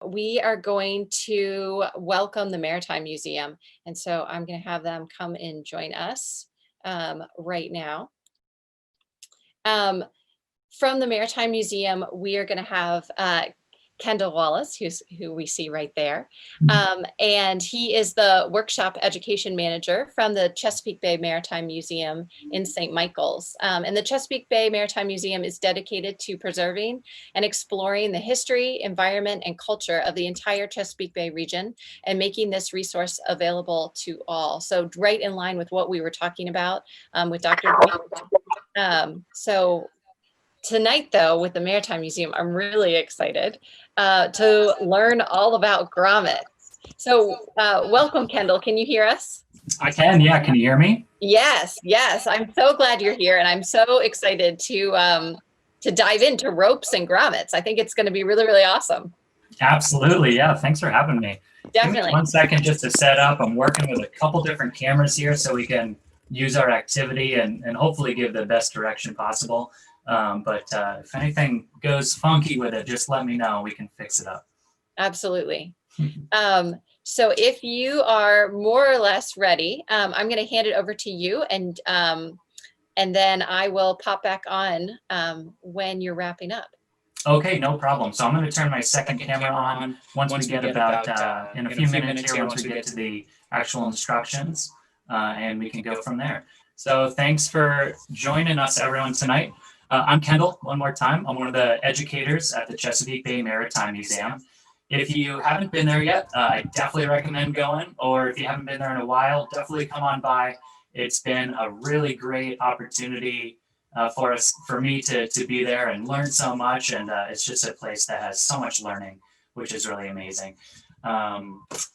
we are going to welcome the Maritime Museum. And so I'm going to have them come and join us right now. From the Maritime Museum, we are going to have Kendall Wallace, who we see right there. And he is the workshop education manager from the Chesapeake Bay Maritime Museum in St. Michael's. And the Chesapeake Bay Maritime Museum is dedicated to preserving and exploring the history, environment, and culture of the entire Chesapeake Bay region and making this resource available to all. So right in line with what we were talking about with Dr. So tonight, though, with the Maritime Museum, I'm really excited to learn all about grommets. So welcome, Kendall. Can you hear us? I can, yeah. Can you hear me? Yes, yes. I'm so glad you're here, and I'm so excited to dive into ropes and grommets. I think it's going to be really, really awesome. Absolutely, yeah. Thanks for having me. Definitely. Give me 1 second just to set up. I'm working with a couple different cameras here so we can use our activity and hopefully give the best direction possible. But if anything goes funky with it, just let me know. We can fix it up. Absolutely. So if you are more or less ready, I'm going to hand it over to you, and then I will pop back on when you're wrapping up. Okay, no problem. So I'm going to turn my second camera on once we get about in a few minutes here, once we get to the actual instructions, and we can go from there. So thanks for joining us, everyone, tonight. I'm Kendall, one more time. I'm one of the educators at the Chesapeake Bay Maritime Museum. If you haven't been there yet, I definitely recommend going, or if you haven't been there in a while, definitely come on by. It's been a really great opportunity for me to be there and learn so much, and it's just a place that has so much learning, which is really amazing.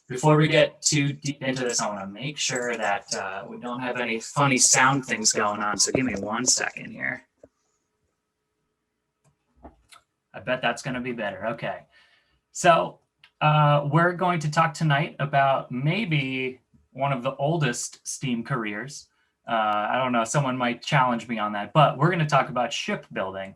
Before we get too deep into this, I want to make sure that we don't have any funny sound things going on, so give me 1 second here. I bet that's going to be better. Okay. So we're going to talk tonight about maybe one of the oldest steam careers. I don't know, someone might challenge me on that, but we're going to talk about shipbuilding,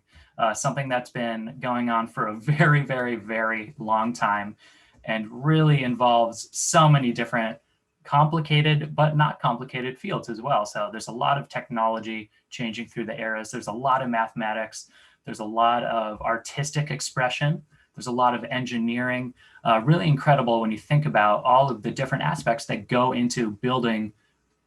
something that's been going on for a very, very, very long time and really involves so many different complicated but not complicated fields as well. So there's a lot of technology changing through the eras. There's a lot of mathematics. There's a lot of artistic expression. There's a lot of engineering. Really incredible when you think about all of the different aspects that go into building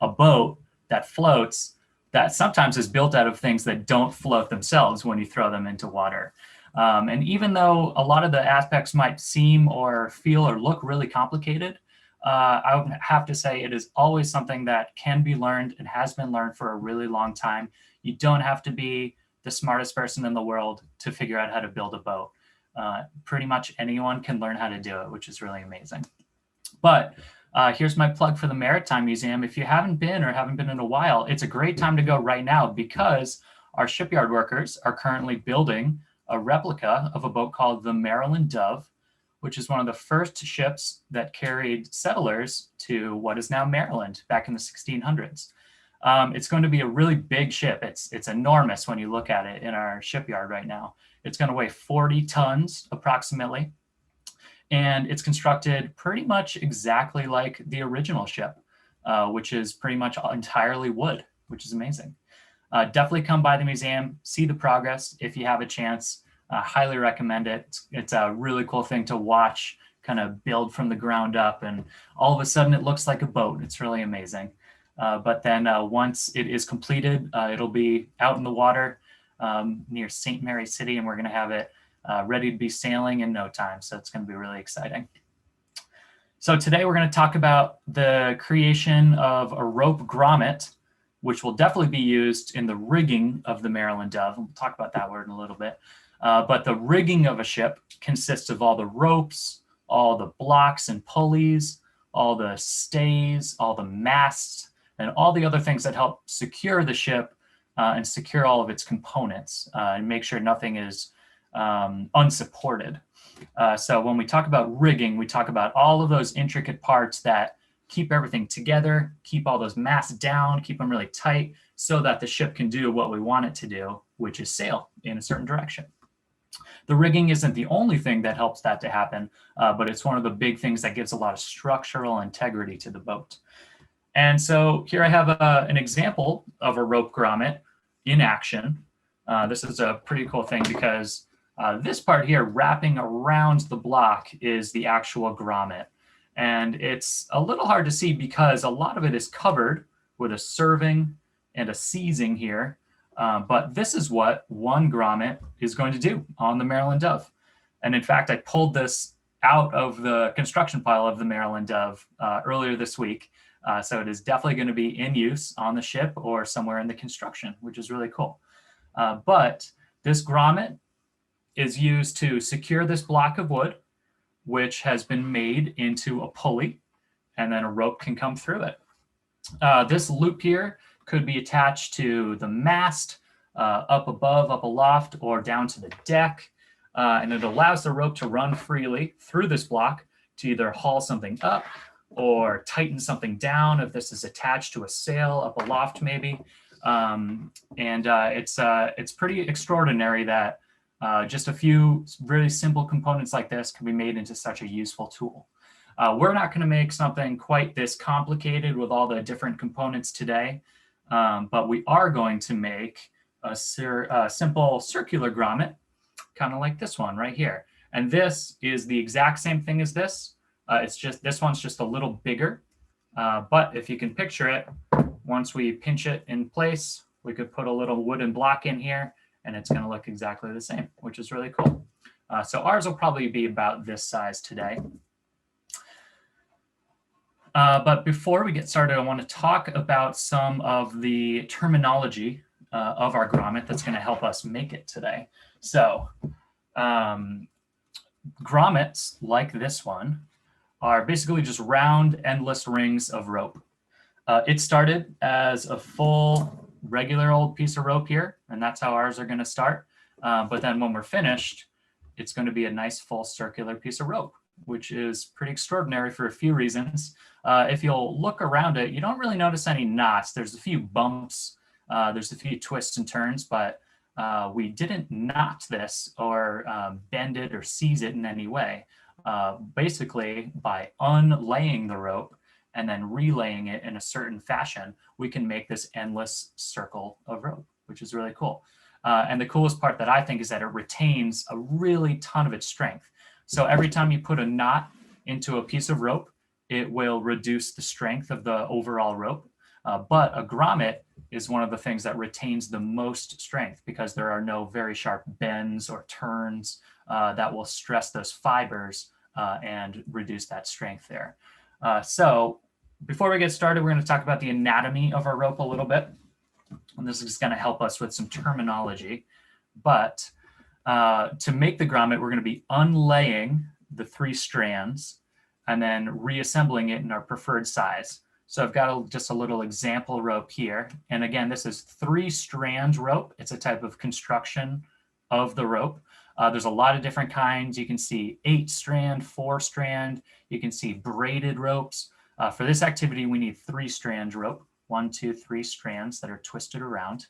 a boat that floats, that sometimes is built out of things that don't float themselves when you throw them into water. And even though a lot of the aspects might seem or feel or look really complicated, I would have to say it is always something that can be learned and has been learned for a really long time. You don't have to be the smartest person in the world to figure out how to build a boat. Pretty much anyone can learn how to do it, which is really amazing. But here's my plug for the Maritime Museum. If you haven't been or haven't been in a while, it's a great time to go right now because our shipyard workers are currently building a replica of a boat called the Maryland Dove, which is one of the first ships that carried settlers to what is now Maryland back in the 1600s. It's going to be a really big ship. It's enormous when you look at it in our shipyard right now. It's going to weigh 40 tons approximately. And it's constructed pretty much exactly like the original ship, which is pretty much entirely wood, which is amazing. Definitely come by the museum, see the progress if you have a chance. Highly recommend it. It's a really cool thing to watch kind of build from the ground up, and all of a sudden it looks like a boat. It's really amazing. But then once it is completed, it'll be out in the water near St. Mary City, and we're going to have it ready to be sailing in no time. So it's going to be really exciting. So today we're going to talk about the creation of a rope grommet, which will definitely be used in the rigging of the Maryland Dove. We'll talk about that word in a little bit. But the rigging of a ship consists of all the ropes, all the blocks and pulleys, all the stays, all the masts, and all the other things that help secure the ship and secure all of its components and make sure nothing is unsupported. So when we talk about rigging, we talk about all of those intricate parts that keep everything together, keep all those masts down, keep them really tight so that the ship can do what we want it to do, which is sail in a certain direction. The rigging isn't the only thing that helps that to happen, but it's one of the big things that gives a lot of structural integrity to the boat. And so here I have an example of a rope grommet in action. This is a pretty cool thing because this part here wrapping around the block is the actual grommet. And it's a little hard to see because a lot of it is covered with a serving and a seizing here. But this is what one grommet is going to do on the Maryland Dove. And in fact, I pulled this out of the construction pile of the Maryland Dove earlier this week. So it is definitely going to be in use on the ship or somewhere in the construction, which is really cool. But this grommet is used to secure this block of wood, which has been made into a pulley, and then a rope can come through it. This loop here could be attached to the mast, up above, up aloft, or down to the deck. And it allows the rope to run freely through this block to either haul something up or tighten something down if this is attached to a sail up aloft maybe. It's pretty extraordinary that just a few really simple components like this can be made into such a useful tool. We're not going to make something quite this complicated with all the different components today, but we are going to make a simple circular grommet, kind of like this one right here. And this is the exact same thing as this. It's just this one's just a little bigger, but if you can picture it, once we pinch it in place, we could put a little wooden block in here and it's going to look exactly the same, which is really cool. So ours will probably be about this size today. But before we get started, I want to talk about some of the terminology of our grommet that's going to help us make it today. So grommets like this one are basically just round, endless rings of rope. It started as a full regular old piece of rope here, and that's how ours are going to start. But then when we're finished, it's going to be a nice full circular piece of rope, which is pretty extraordinary for a few reasons. If you'll look around it, you don't really notice any knots. There's a few bumps, there's a few twists and turns, but we didn't knot this or bend it or seize it in any way. Basically, by unlaying the rope and then relaying it in a certain fashion, we can make this endless circle of rope, which is really cool. And the coolest part that I think is that it retains a really ton of its strength. So every time you put a knot into a piece of rope, it will reduce the strength of the overall rope. But a grommet is one of the things that retains the most strength because there are no very sharp bends or turns that will stress those fibers and reduce that strength there. So before we get started, we're going to talk about the anatomy of our rope a little bit. And this is going to help us with some terminology. But to make the grommet, we're going to be unlaying the 3 strands and then reassembling it in our preferred size. So I've got just a little example rope here. And again, this is 3 strand rope. It's a type of construction of the rope. There's a lot of different kinds. You can see 8 strand, 4 strand. You can see braided ropes. For this activity, we need 3 strand rope, 1, 2, 3 strands that are twisted around.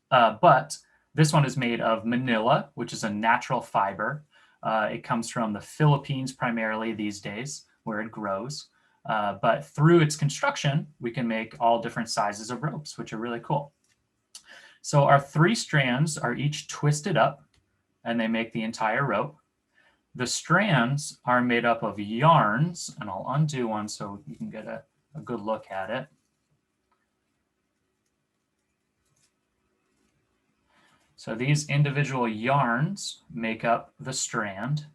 But this one is made of manila, which is a natural fiber. It comes from the Philippines primarily these days, where it grows. But through its construction, we can make all different sizes of ropes, which are really cool. So our 3 strands are each twisted up, and they make the entire rope. The strands are made up of yarns, and I'll undo one so you can get a good look at it. So these individual yarns make up the strand,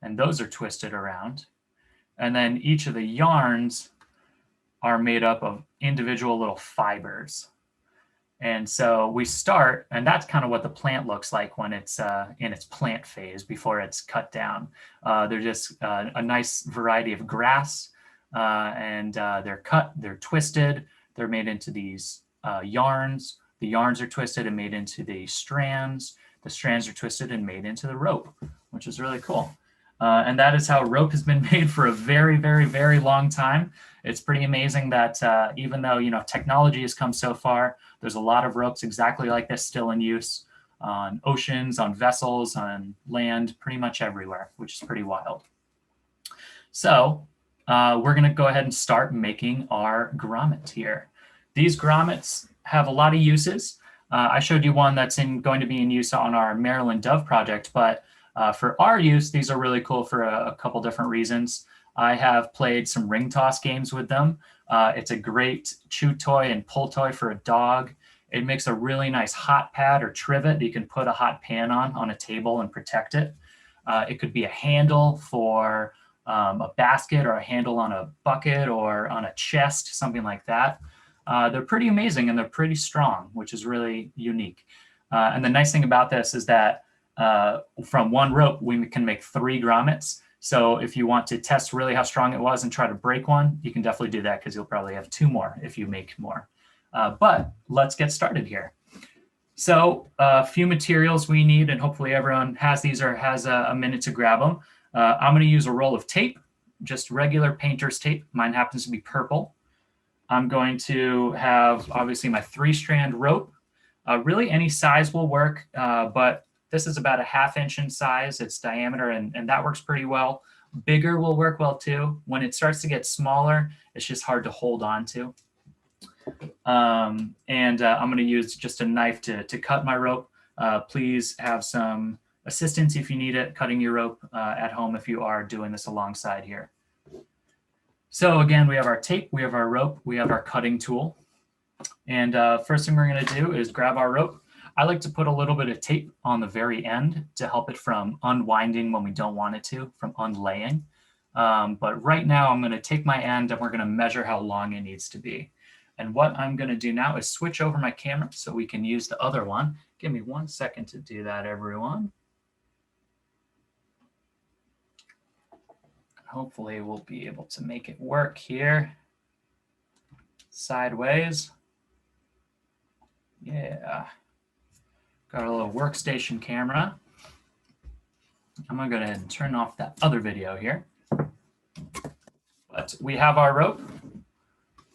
and those are twisted around. And then each of the yarns are made up of individual little fibers. And so we start, and that's kind of what the plant looks like when it's in its plant phase before it's cut down. They're just a nice variety of grass, and they're cut, they're twisted, they're made into these yarns. The yarns are twisted and made into the strands. The strands are twisted and made into the rope, which is really cool. And that is how rope has been made for a very, very, very long time. It's pretty amazing that even though technology has come so far, there's a lot of ropes exactly like this still in use. on oceans, on vessels, on land, pretty much everywhere, which is pretty wild. So we're going to go ahead and start making our grommet here. These grommets have a lot of uses. I showed you one that's going to be in use on our Maryland Dove project, but for our use, these are really cool for a couple different reasons. I have played some ring toss games with them. It's a great chew toy and pull toy for a dog. It makes a really nice hot pad or trivet that you can put a hot pan on a table and protect it. It could be a handle for a basket, or a handle on a bucket or on a chest, something like that. They're pretty amazing and they're pretty strong, which is really unique. And the nice thing about this is that from one rope, we can make 3 grommets. So if you want to test really how strong it was and try to break one, you can definitely do that, because you'll probably have 2 more if you make more. But let's get started here. So a few materials we need, and hopefully everyone has these or has a minute to grab them. I'm going to use a roll of tape, just regular painter's tape. Mine happens to be purple. I'm going to have, obviously, my 3-strand rope. Really any size will work, but this is about a 1/2 inch in size. It's diameter, and that works pretty well. Bigger will work well too. When it starts to get smaller, it's just hard to hold on to. I'm going to use just a knife to cut my rope. Please have some assistance if you need it, cutting your rope at home if you are doing this alongside here. So again, we have our tape, we have our rope, we have our cutting tool. And first thing we're going to do is grab our rope. I like to put a little bit of tape on the very end to help it from unwinding when we don't want it to, from unlaying. But right now I'm going to take my end and we're going to measure how long it needs to be. And what I'm going to do now is switch over my camera so we can use the other one. Give me 1 second to do that, everyone. Hopefully we'll be able to make it work here. Sideways. Yeah. Got a little workstation camera. I'm going to go ahead and turn off that other video here. But we have our rope.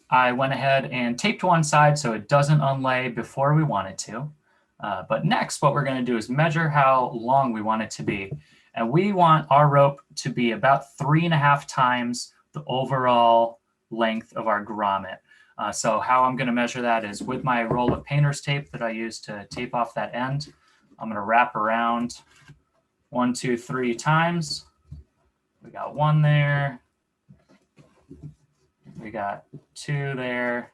I went ahead and taped one side so it doesn't unlay before we want it to. But next, what we're going to do is measure how long we want it to be. And we want our rope to be about 3.5 times the overall length of our grommet. So how I'm going to measure that is with my roll of painter's tape that I use to tape off that end. I'm going to wrap around 1, 2, 3 times. We got 1 there. We got 2 there.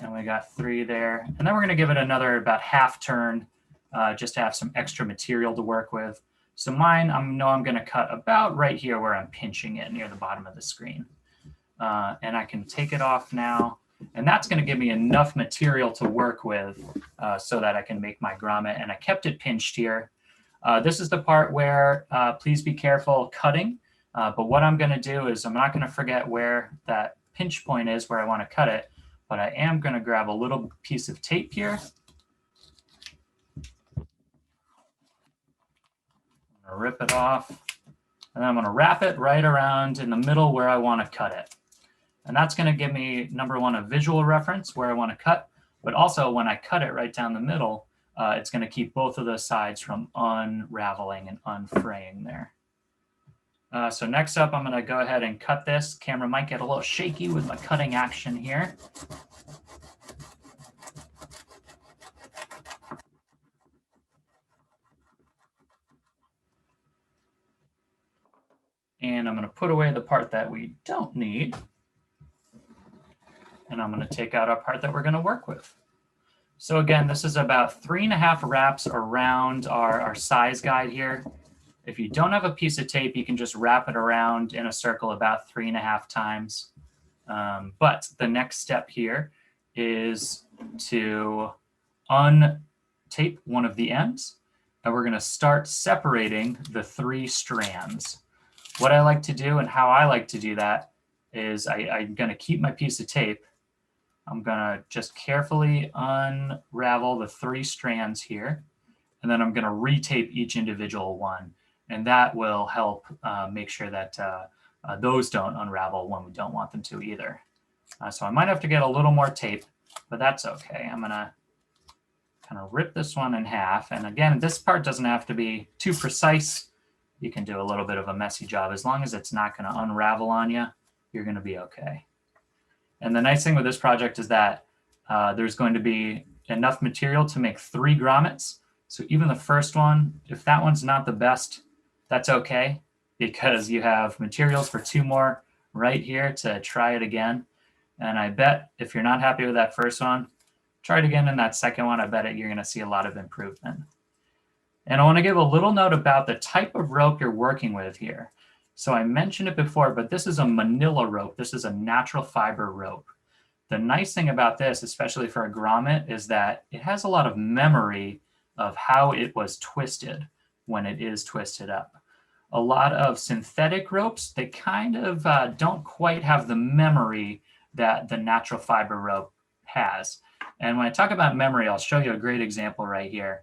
And we got 3 there. And then we're going to give it another about 1/2 turn just to have some extra material to work with. So mine, I know I'm going to cut about right here where I'm pinching it near the bottom of the screen. And I can take it off now. And that's going to give me enough material to work with so that I can make my grommet. And I kept it pinched here. This is the part where please be careful cutting. But what I'm going to do is I'm not going to forget where that pinch point is where I want to cut it. But I am going to grab a little piece of tape here. I'm going to rip it off. And then I'm going to wrap it right around in the middle where I want to cut it. And that's going to give me, number one, a visual reference where I want to cut. But also when I cut it right down the middle, it's going to keep both of those sides from unraveling and unfraying there. So next up, I'm going to go ahead and cut this. Camera might get a little shaky with my cutting action here. And I'm going to put away the part that we don't need. And I'm going to take out our part that we're going to work with. So again, this is about 3.5 wraps around our size guide here. If you don't have a piece of tape, you can just wrap it around in a circle about 3.5 times. But the next step here is to untape one of the ends. And we're going to start separating the 3 strands. What I like to do and how I like to do that is I'm going to keep my piece of tape. I'm going to just carefully unravel the 3 strands here. And then I'm going to retape each individual one. And that will help make sure that those don't unravel when we don't want them to either. So I might have to get a little more tape, but that's okay. I'm going to kind of rip this one in half. And again, this part doesn't have to be too precise. You can do a little bit of a messy job. As long as it's not going to unravel on you, you're going to be okay. And the nice thing with this project is that there's going to be enough material to make 3 grommets. So even the first one, if that one's not the best, that's okay, because you have materials for 2 more right here to try it again. And I bet if you're not happy with that first one, try it again in that second one. I bet you're going to see a lot of improvement. And I want to give a little note about the type of rope you're working with here. So I mentioned it before, but this is a manila rope. This is a natural fiber rope. The nice thing about this, especially for a grommet, is that it has a lot of memory of how it was twisted when it is twisted up. A lot of synthetic ropes, they kind of don't quite have the memory that the natural fiber rope has. And when I talk about memory, I'll show you a great example right here.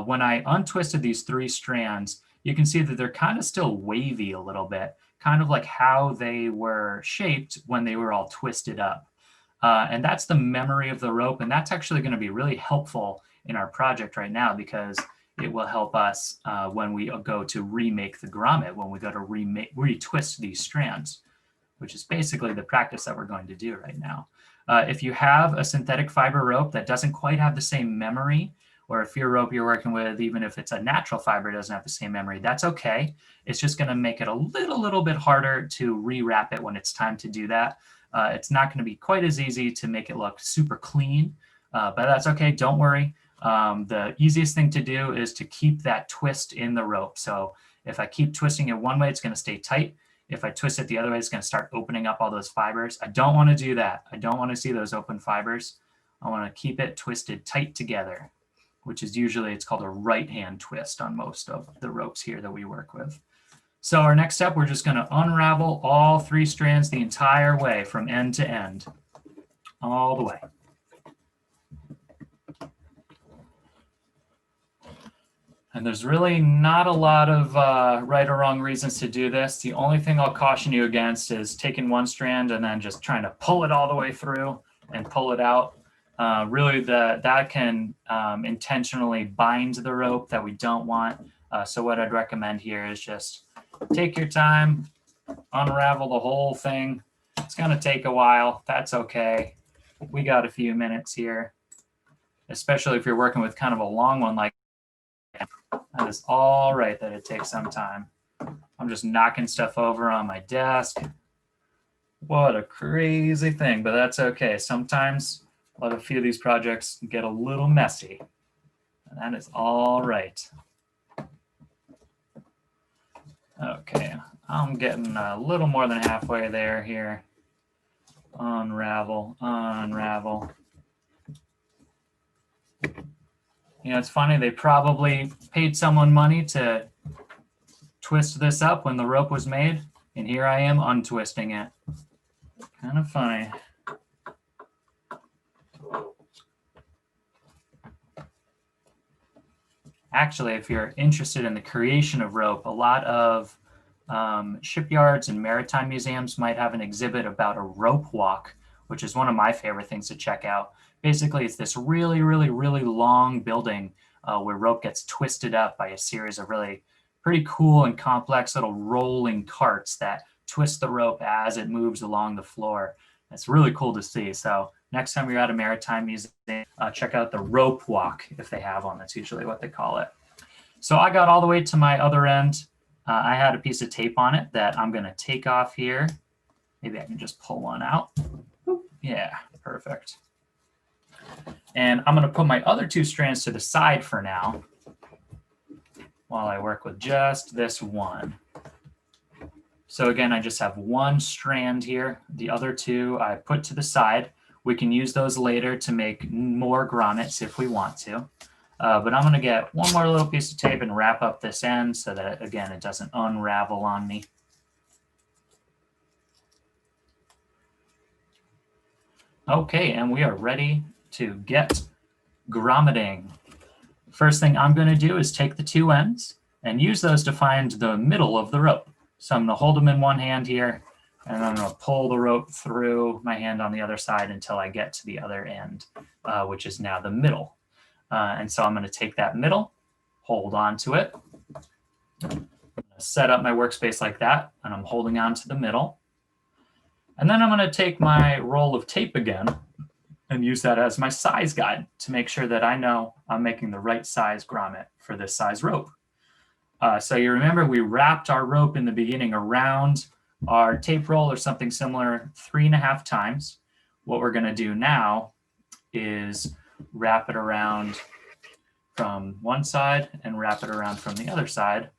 When I untwisted these 3 strands, you can see that they're kind of still wavy a little bit, kind of like how they were shaped when they were all twisted up. And that's the memory of the rope. And that's actually going to be really helpful in our project right now, because it will help us when we go to remake the grommet, when we go to retwist these strands, which is basically the practice that we're going to do right now. If you have a synthetic fiber rope that doesn't quite have the same memory, or if your rope you're working with, even if it's a natural fiber, doesn't have the same memory, that's okay. It's just going to make it a little bit harder to rewrap it when it's time to do that. It's not going to be quite as easy to make it look super clean, but that's okay. Don't worry. The easiest thing to do is to keep that twist in the rope. So if I keep twisting it one way, it's going to stay tight. If I twist it the other way, it's going to start opening up all those fibers. I don't want to do that. I don't want to see those open fibers. I want to keep it twisted tight together, which is usually, it's called a right hand twist on most of the ropes here that we work with. So our next step, we're just going to unravel all 3 strands the entire way from end to end, all the way. And there's really not a lot of right or wrong reasons to do this. The only thing I'll caution you against is taking one strand and then just trying to pull it all the way through and pull it out. Really, that can intentionally bind the rope that we don't want. So what I'd recommend here is just take your time, unravel the whole thing. It's going to take a while. That's okay. We got a few minutes here, especially if you're working with kind of a long one like that. Is all right that it takes some time. I'm just knocking stuff over on my desk. What a crazy thing, but that's okay. Sometimes let a few of these projects get a little messy, and that is all right. Okay, I'm getting a little more than halfway there here. Unravel, unravel. You know, it's funny, they probably paid someone money to twist this up when the rope was made, and here I am untwisting it. Kind of funny. Actually, if you're interested in the creation of rope, a lot of shipyards and maritime museums might have an exhibit about a rope walk, which is one of my favorite things to check out. Basically, it's this really long building where rope gets twisted up by a series of really pretty cool and complex little rolling carts that twist the rope as it moves along the floor. It's really cool to see. So next time you're at a maritime museum, check out the rope walk if they have one. That's usually what they call it. So I got all the way to my other end. I had a piece of tape on it that I'm going to take off here. Maybe I can just pull one out. Yeah, perfect. And I'm going to put my other 2 strands to the side for now while I work with just this one. So again, I just have 1 strand here. The other 2 I put to the side. We can use those later to make more grommets if we want to. But I'm going to get one more little piece of tape and wrap up this end so that, again, it doesn't unravel on me. Okay, and we are ready to get grommeting. First thing I'm going to do is take the 2 ends and use those to find the middle of the rope. So I'm going to hold them in one hand here, and I'm going to pull the rope through my hand on the other side until I get to the other end, which is now the middle. And so I'm going to take that middle, hold on to it, set up my workspace like that, and I'm holding on to the middle. And then I'm going to take my roll of tape again and use that as my size guide to make sure that I know I'm making the right size grommet for this size rope. So you remember we wrapped our rope in the beginning around our tape roll or something similar 3.5 times. What we're going to do now is wrap it around from one side and wrap it around from the other side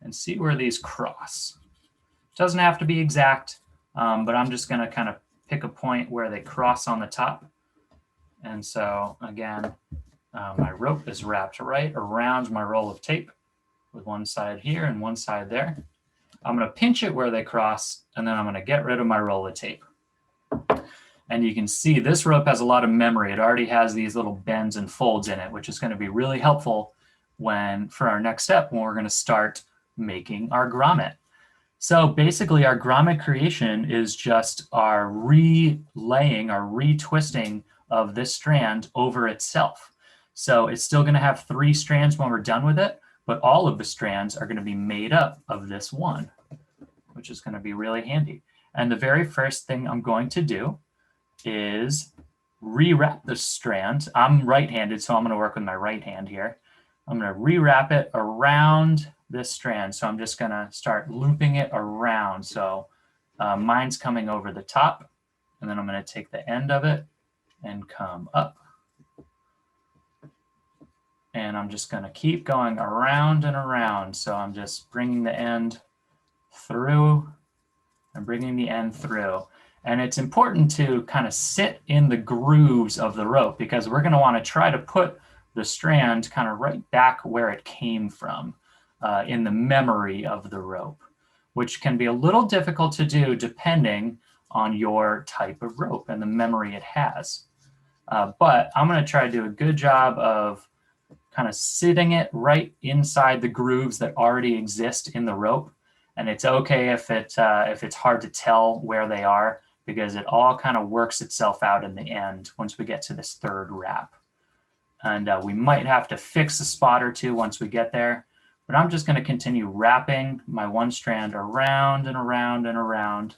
and see where these cross. Doesn't have to be exact, but I'm just going to kind of pick a point where they cross on the top. And so again, my rope is wrapped right around my roll of tape with one side here and one side there. I'm going to pinch it where they cross, and then I'm going to get rid of my roll of tape. And you can see this rope has a lot of memory. It already has these little bends and folds in it, which is going to be really helpful for our next step when we're going to start making our grommet. So basically our grommet creation is just our relaying, our retwisting of this strand over itself. So it's still going to have 3 strands when we're done with it, but all of the strands are going to be made up of this one, which is going to be really handy. And the very first thing I'm going to do is rewrap the strand. I'm right-handed, so I'm going to work with my right hand here. I'm going to rewrap it around this strand. So I'm just going to start looping it around. So mine's coming over the top, and then I'm going to take the end of it and come up. And I'm just going to keep going around and around. So I'm just bringing the end through and bringing the end through. And it's important to kind of sit in the grooves of the rope, because we're going to want to try to put the strand kind of right back where it came from in the memory of the rope, which can be a little difficult to do depending on your type of rope and the memory it has. But I'm going to try to do a good job of kind of sitting it right inside the grooves that already exist in the rope. And it's okay if it's hard to tell where they are, because it all kind of works itself out in the end once we get to this third wrap. And we might have to fix a spot or two once we get there, but I'm just going to continue wrapping my one strand around and around and around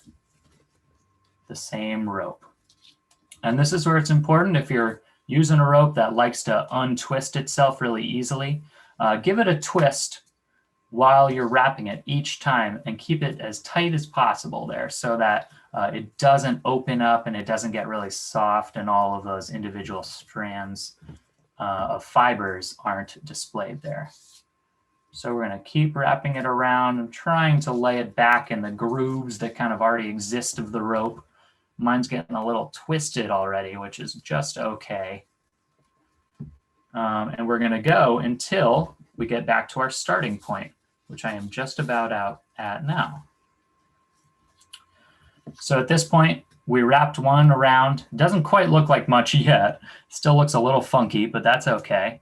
the same rope. And this is where it's important, if you're using a rope that likes to untwist itself really easily, give it a twist while you're wrapping it each time and keep it as tight as possible there, so that it doesn't open up and it doesn't get really soft and all of those individual strands of fibers aren't displayed there. So we're going to keep wrapping it around and trying to lay it back in the grooves that kind of already exist of the rope. Mine's getting a little twisted already, which is just okay. And we're going to go until we get back to our starting point, which I am just about out at now. So at this point, we wrapped one around. It doesn't quite look like much yet. Still looks a little funky, but that's okay.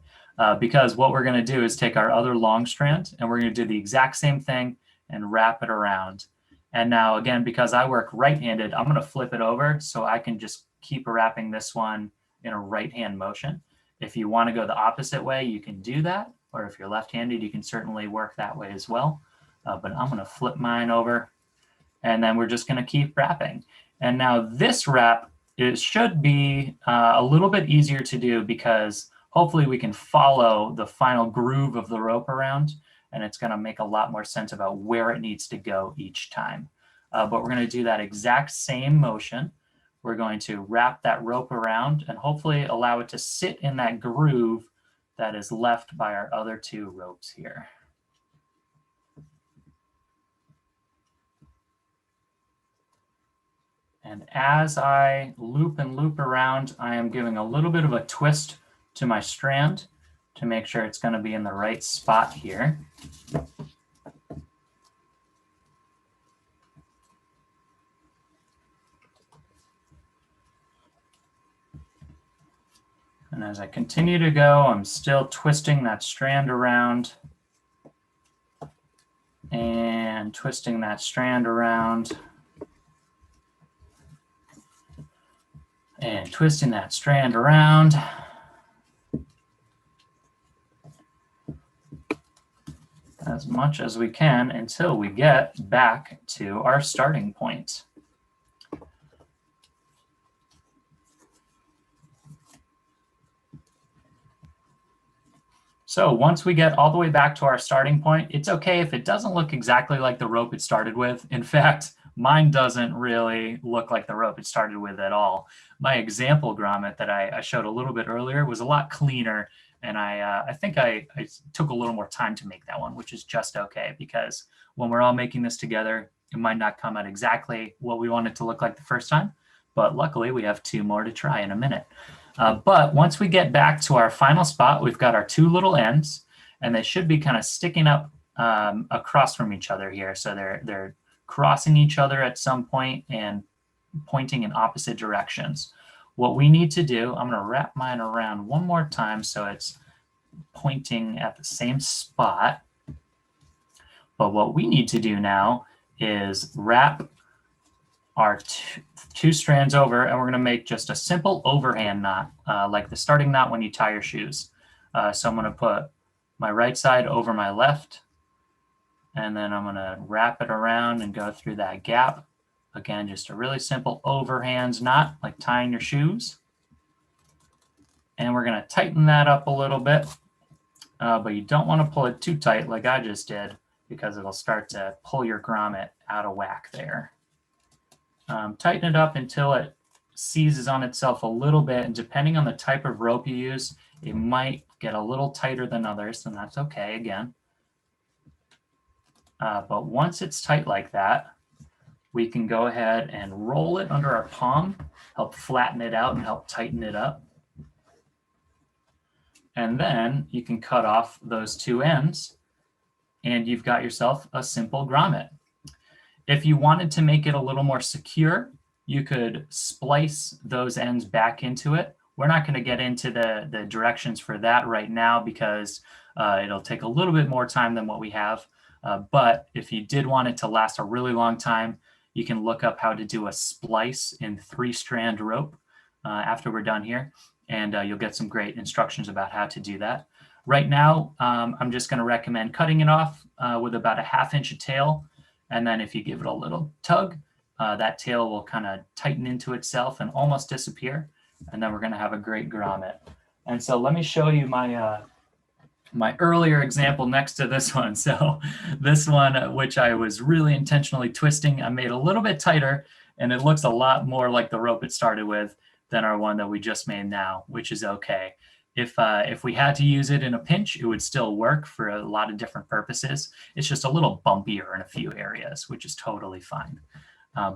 Because what we're going to do is take our other long strand and we're going to do the exact same thing and wrap it around. And now again, because I work right-handed, I'm going to flip it over so I can just keep wrapping this one in a right-hand motion. If you want to go the opposite way, you can do that. Or if you're left-handed, you can certainly work that way as well. But I'm going to flip mine over, and then we're just going to keep wrapping. And now this wrap, it should be a little bit easier to do, because hopefully we can follow the final groove of the rope around, and it's going to make a lot more sense about where it needs to go each time. But we're going to do that exact same motion. We're going to wrap that rope around and hopefully allow it to sit in that groove that is left by our other 2 ropes here. And as I loop and loop around, I am giving a little bit of a twist to my strand to make sure it's going to be in the right spot here. And as I continue to go, I'm still twisting that strand around and twisting that strand around and twisting that strand around. as much as we can until we get back to our starting point. So once we get all the way back to our starting point, it's okay if it doesn't look exactly like the rope it started with. In fact, mine doesn't really look like the rope it started with at all. My example grommet that I showed a little bit earlier was a lot cleaner, and I think I took a little more time to make that one, which is just okay, because when we're all making this together, it might not come out exactly what we want it to look like the first time, but luckily we have 2 more to try in a minute. But once we get back to our final spot, we've got our 2 little ends, and they should be kind of sticking up across from each other here. So they're crossing each other at some point and pointing in opposite directions. What we need to do, I'm going to wrap mine around one more time so it's pointing at the same spot. But what we need to do now is wrap our 2 strands over, and we're going to make just a simple overhand knot, like the starting knot when you tie your shoes. So I'm going to put my right side over my left, and then I'm going to wrap it around and go through that gap. Again, just a really simple overhand knot, like tying your shoes. And we're going to tighten that up a little bit, but you don't want to pull it too tight like I just did, because it'll start to pull your grommet out of whack there. Tighten it up until it seizes on itself a little bit, and depending on the type of rope you use, it might get a little tighter than others, and that's okay again. But once it's tight like that, we can go ahead and roll it under our palm, help flatten it out and help tighten it up. And then you can cut off those 2 ends, and you've got yourself a simple grommet. If you wanted to make it a little more secure, you could splice those ends back into it. We're not going to get into the directions for that right now, because it'll take a little bit more time than what we have. But if you did want it to last a really long time, you can look up how to do a splice in 3-strand rope after we're done here, and you'll get some great instructions about how to do that. Right now, I'm just going to recommend cutting it off with about a 1/2 inch of tail. And then if you give it a little tug, that tail will kind of tighten into itself and almost disappear. And then we're going to have a great grommet. And so let me show you my my earlier example next to this one. So this one, which I was really intentionally twisting, I made a little bit tighter, and it looks a lot more like the rope it started with than our one that we just made now, which is okay. If we had to use it in a pinch, it would still work for a lot of different purposes. It's just a little bumpier in a few areas, which is totally fine.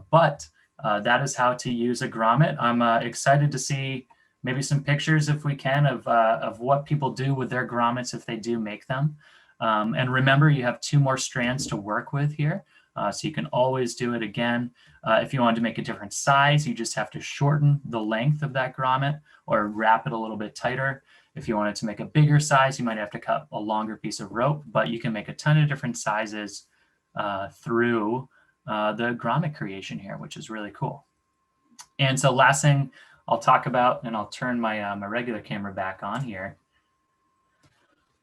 But that is how to use a grommet. I'm excited to see maybe some pictures, if we can, of what people do with their grommets if they do make them. And remember, you have 2 more strands to work with here. So you can always do it again. If you wanted to make a different size, you just have to shorten the length of that grommet or wrap it a little bit tighter. If you wanted to make a bigger size, you might have to cut a longer piece of rope, but you can make a ton of different sizes through the Grommet Creation here, which is really cool. And so last thing I'll talk about, and I'll turn my, my regular camera back on here.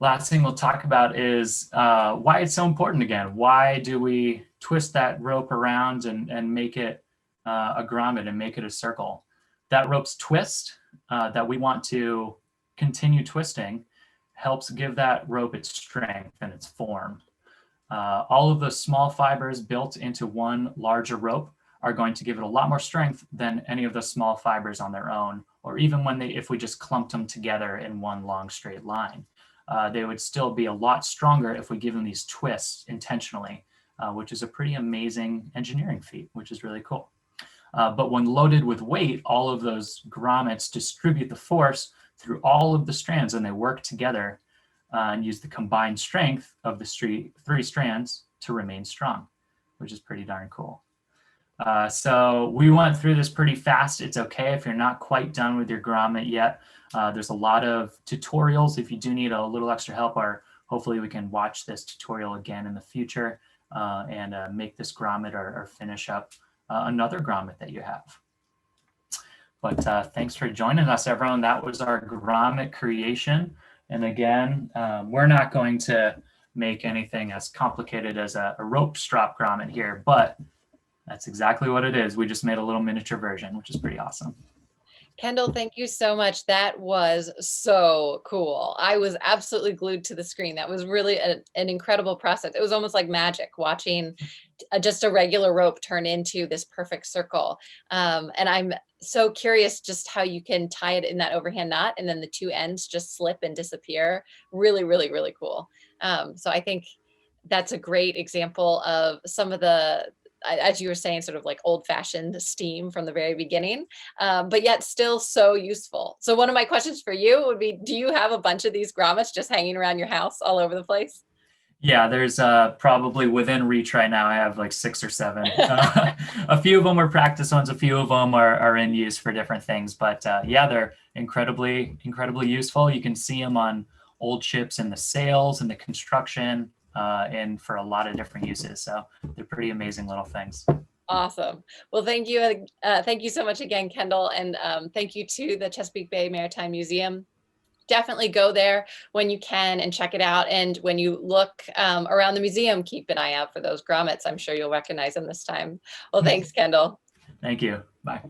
Last thing we'll talk about is why it's so important again. Why do we twist that rope around and make it a grommet and make it a circle? That rope's twist that we want to continue twisting helps give that rope its strength and its form. All of the small fibers built into one larger rope are going to give it a lot more strength than any of the small fibers on their own, or even when if we just clumped them together in one long straight line. They would still be a lot stronger if we give them these twists intentionally, which is a pretty amazing engineering feat, which is really cool. But when loaded with weight, all of those grommets distribute the force through all of the strands, and they work together and use the combined strength of the 3 strands to remain strong, which is pretty darn cool. So we went through this pretty fast. It's okay if you're not quite done with your grommet yet. There's a lot of tutorials if you do need a little extra help, or hopefully we can watch this tutorial again in the future and make this grommet or finish up another grommet that you have. But thanks for joining us, everyone. That was our Grommet Creation. And again, we're not going to make anything as complicated as a rope strop grommet here, but that's exactly what it is. We just made a little miniature version, which is pretty awesome. Kendall, thank you so much. That was so cool. I was absolutely glued to the screen. That was really an incredible process. It was almost like magic watching just a regular rope turn into this perfect circle. And I'm so curious just how you can tie it in that overhand knot and then the two ends just slip and disappear. Really, really, really cool. So I think that's a great example of some of the, as you were saying, sort of like old-fashioned steam from the very beginning, but yet still so useful. So one of my questions for you would be, do you have a bunch of these grommets just hanging around your house all over the place? Yeah, there's probably within reach right now. I have like 6 or 7. A few of them are practice ones. A few of them are in use for different things. But yeah, they're incredibly useful. You can see them on old ships in the sails and the construction and for a lot of different uses. So they're pretty amazing little things. Awesome. Well, thank you. Thank you so much again, Kendall. And thank you to the Chesapeake Bay Maritime Museum. Definitely go there when you can and check it out. And when you look around the museum, keep an eye out for those grommets. I'm sure you'll recognize them this time. Well, thanks, Kendall. Thank you. Bye.